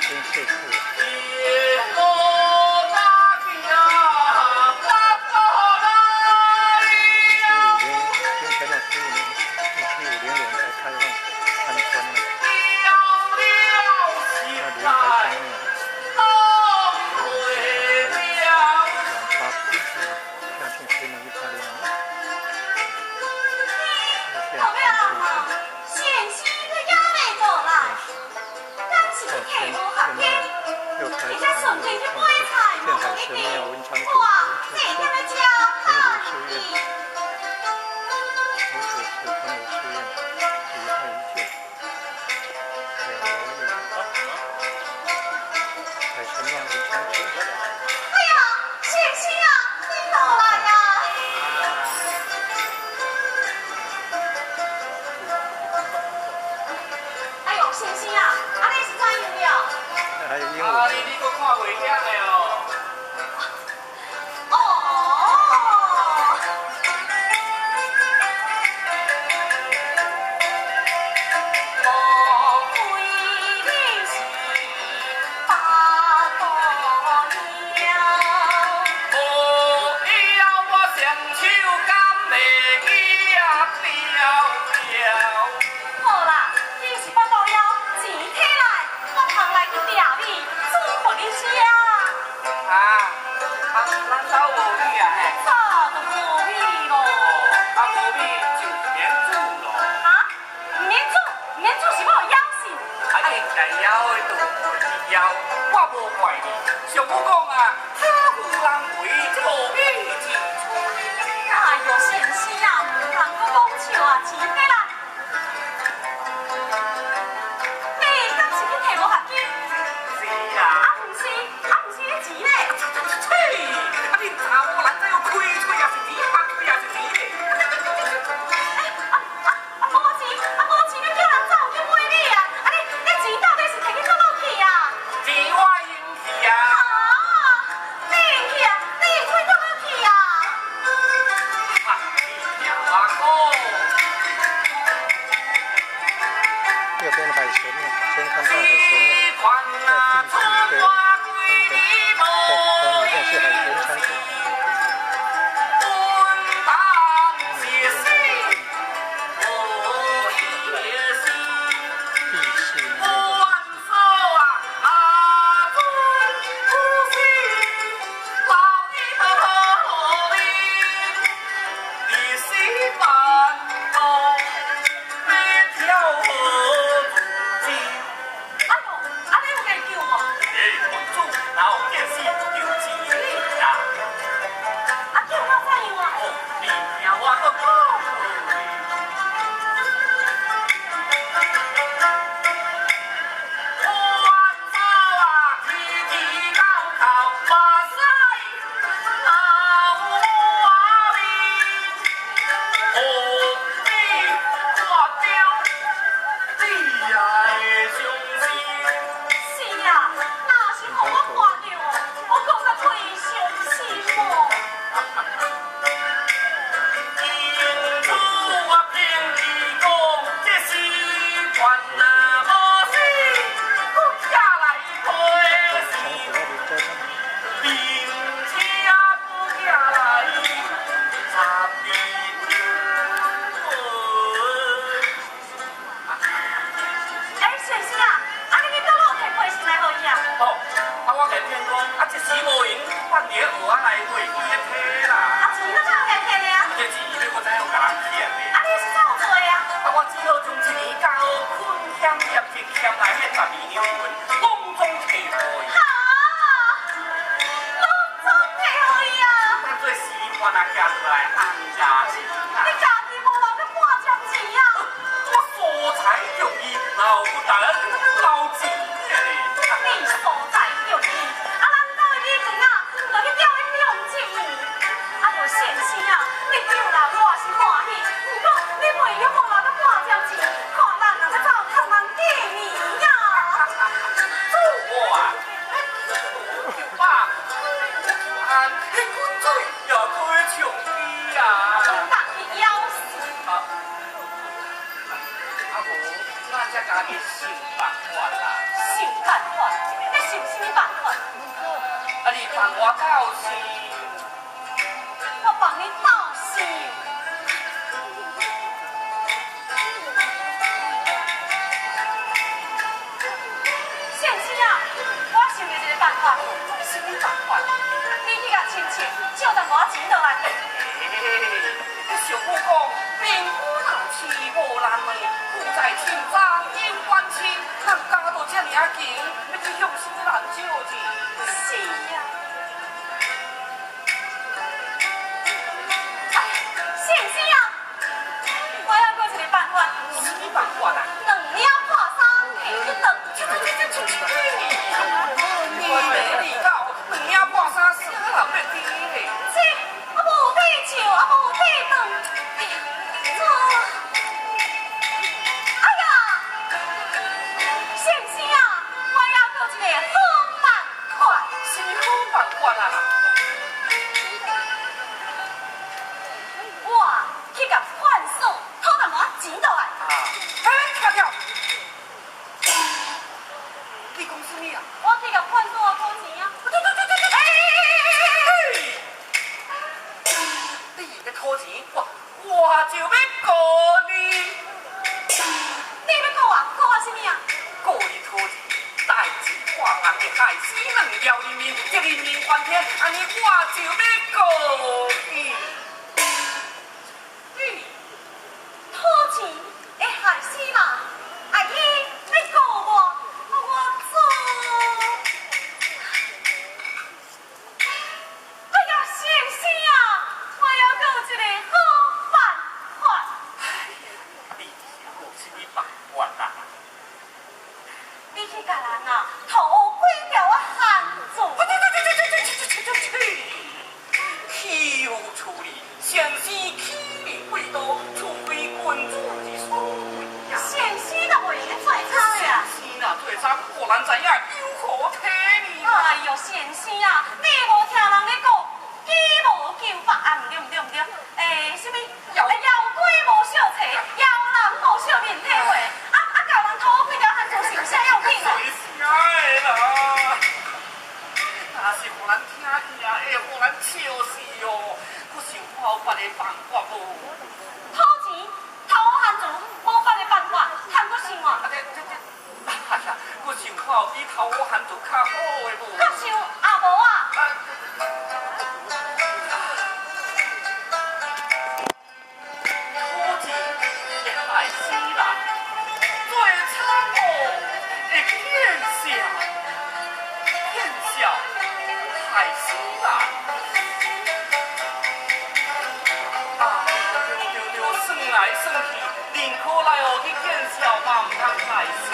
真社畜。咱才家己想办法啦。想办法？你想什么办法？啊，你帮我到时，我帮你斗想。先生啊，我想到一个办法。什么办法？你去甲亲戚借淡薄仔钱倒来。你小姑讲，兵夫若欺无人的，富在千张有关亲，人家都这么啊紧，要去向什么人借钱？是呀。先生啊，我还阁一个办法。什么办法啊？两领破衫提去倒。我没理到，两领破衫死人要低嘞。这啊无底笑，啊无底断。哎呀，先生啊，我还阁一个好办法。什么好办法啊？我去甲判所讨淡薄仔钱倒来。跳跳，你讲什么啊？我去甲判所讨钱啊。你要讨钱，我就要告你。你要告我什么啊？告你讨钱，代志化人会害死两条人命，这人命翻天，安尼我就要告你。讨钱会害死人，啊伊要告我，我做。哎呀，先生啊，我还阁有一个好办法。你有什么办法啊？你去甲人啊，头几条啊汉字。岂有处理？相思起你贵多，除非君主之所为呀。先生都袂用做差呀。先啊，做啥？互人知影有何体面？哎呦，先生啊，你无听人咧讲，己无求法啊？唔对，什么？妖鬼无小财，妖人无小面体会，教人讨几条汉字是有啥要紧啊？谁的啦？若是互人听见，会互人笑死哦。我想看有别的办法无？讨钱讨汉字，无别的办法，通阁想啊？哎呀，我想看有比头我汉字较好的无？阁想啊无啊？讨钱会害死人，做参谋会骗笑，骗笑害死人。对，算来算去，宁可来学去骗笑，嘛唔通害死